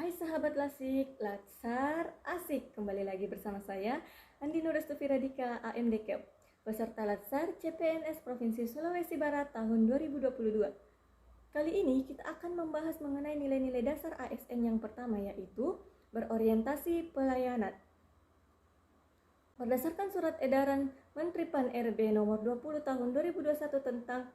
Hai sahabat Lasik, Latsar Asik. Kembali lagi bersama saya, Andi Nurestufi Radika, AMDKEP, peserta Latsar CPNS Provinsi Sulawesi Barat tahun 2022. Kali ini kita akan membahas mengenai nilai-nilai dasar ASN yang pertama, yaitu berorientasi pelayanan. Berdasarkan surat edaran Menteri Pan-RB nomor 20 tahun 2021 tentang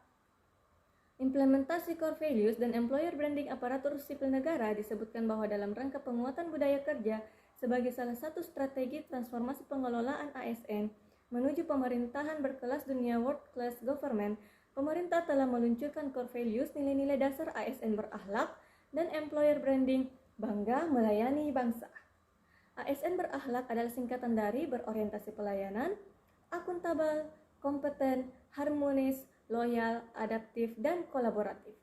implementasi core values dan employer branding aparatur sipil negara, disebutkan bahwa dalam rangka penguatan budaya kerja sebagai salah satu strategi transformasi pengelolaan ASN menuju pemerintahan berkelas dunia world class government, pemerintah telah meluncurkan core values, nilai-nilai dasar ASN berakhlak, dan employer branding bangga melayani bangsa. ASN berakhlak adalah singkatan dari berorientasi pelayanan, akuntabel, kompeten, harmonis, loyal, adaptif, dan kolaboratif.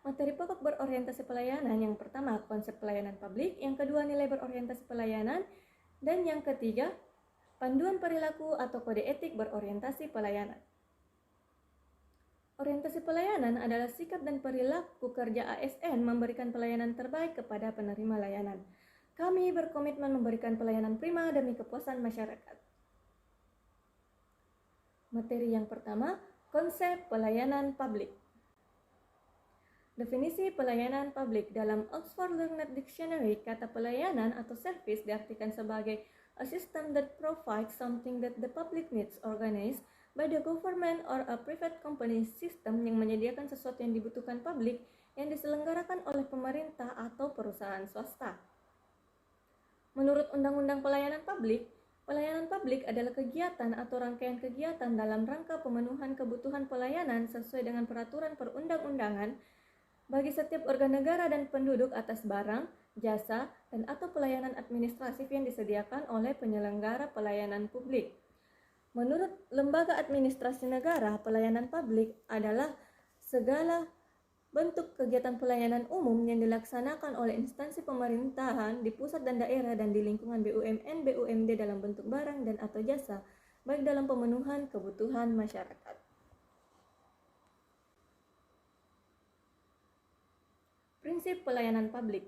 Materi pokok berorientasi pelayanan yang pertama, konsep pelayanan publik, yang kedua, nilai berorientasi pelayanan, dan yang ketiga, panduan perilaku atau kode etik berorientasi pelayanan. Orientasi pelayanan adalah sikap dan perilaku kerja ASN memberikan pelayanan terbaik kepada penerima layanan. Kami berkomitmen memberikan pelayanan prima demi kepuasan masyarakat. Materi yang pertama, konsep pelayanan publik. Definisi pelayanan publik dalam Oxford Learned Dictionary, kata pelayanan atau service diartikan sebagai a system that provides something that the public needs, organized by the government or a private company. Sistem yang menyediakan sesuatu yang dibutuhkan publik yang diselenggarakan oleh pemerintah atau perusahaan swasta. Menurut Undang-Undang Pelayanan Publik adalah kegiatan atau rangkaian kegiatan dalam rangka pemenuhan kebutuhan pelayanan sesuai dengan peraturan perundang-undangan bagi setiap warga negara dan penduduk atas barang, jasa, dan atau pelayanan administratif yang disediakan oleh penyelenggara pelayanan publik. Menurut Lembaga Administrasi Negara, pelayanan publik adalah segala bentuk kegiatan pelayanan umum yang dilaksanakan oleh instansi pemerintahan di pusat dan daerah dan di lingkungan BUMN, BUMD dalam bentuk barang dan atau jasa, baik dalam pemenuhan kebutuhan masyarakat. Prinsip pelayanan publik.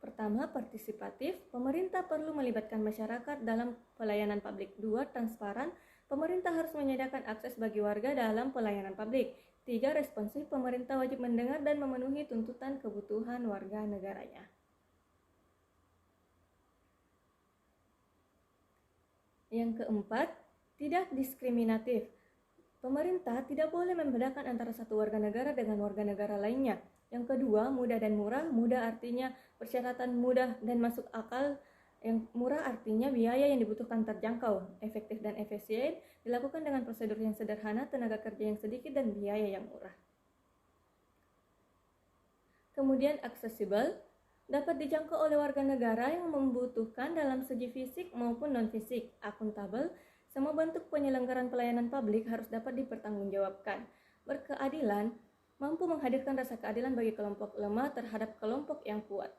Pertama, partisipatif. Pemerintah perlu melibatkan masyarakat dalam pelayanan publik. 2, transparan. Pemerintah harus menyediakan akses bagi warga dalam pelayanan publik. 3, responsif. Pemerintah wajib mendengar dan memenuhi tuntutan kebutuhan warga negaranya. Yang keempat, tidak diskriminatif. Pemerintah tidak boleh membedakan antara satu warga negara dengan warga negara lainnya. Yang kedua, mudah dan murah. Mudah artinya persyaratan mudah dan masuk akal. Yang murah artinya biaya yang dibutuhkan terjangkau, efektif dan efisien, dilakukan dengan prosedur yang sederhana, tenaga kerja yang sedikit, dan biaya yang murah. Kemudian aksesibel, dapat dijangkau oleh warga negara yang membutuhkan dalam segi fisik maupun non-fisik. Akuntabel, semua bentuk penyelenggaraan pelayanan publik harus dapat dipertanggungjawabkan. Berkeadilan, mampu menghadirkan rasa keadilan bagi kelompok lemah terhadap kelompok yang kuat.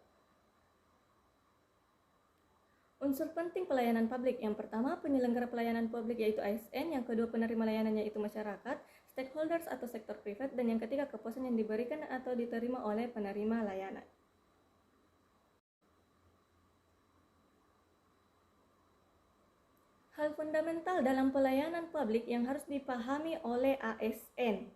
Unsur penting pelayanan publik. Yang pertama, penyelenggara pelayanan publik yaitu ASN, yang kedua, penerima layanan yaitu masyarakat, stakeholders atau sektor privat, dan yang ketiga, kepuasan yang diberikan atau diterima oleh penerima layanan. Hal fundamental dalam pelayanan publik yang harus dipahami oleh ASN.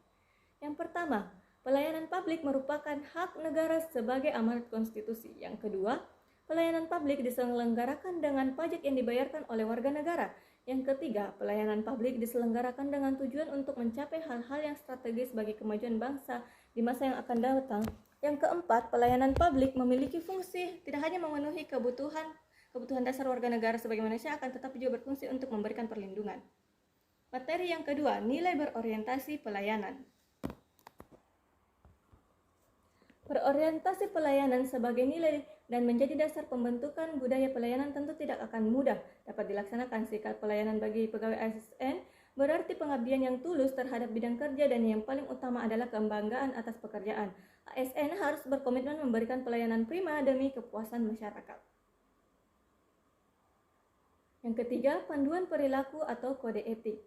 Yang pertama, pelayanan publik merupakan hak negara sebagai amanat konstitusi. Yang kedua, pelayanan publik diselenggarakan dengan pajak yang dibayarkan oleh warga negara. Yang ketiga, pelayanan publik diselenggarakan dengan tujuan untuk mencapai hal-hal yang strategis bagi kemajuan bangsa di masa yang akan datang. Yang keempat, pelayanan publik memiliki fungsi tidak hanya memenuhi kebutuhan dasar warga negara sebagai manusia, akan tetapi juga berfungsi untuk memberikan perlindungan. Materi yang kedua, nilai berorientasi pelayanan. Berorientasi pelayanan sebagai nilai dan menjadi dasar pembentukan budaya pelayanan tentu tidak akan mudah dapat dilaksanakan. Sikap pelayanan bagi pegawai ASN berarti pengabdian yang tulus terhadap bidang kerja dan yang paling utama adalah kebanggaan atas pekerjaan. ASN harus berkomitmen memberikan pelayanan prima demi kepuasan masyarakat. Yang ketiga, panduan perilaku atau kode etik.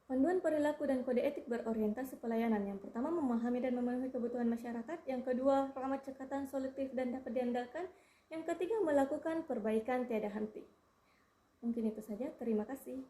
Panduan perilaku dan kode etik berorientasi pelayanan. Yang pertama, memahami dan memenuhi kebutuhan masyarakat. Yang kedua, ramah cekatan, solutif, dan dapat diandalkan. Yang ketiga, melakukan perbaikan tiada henti. Mungkin itu saja. Terima kasih.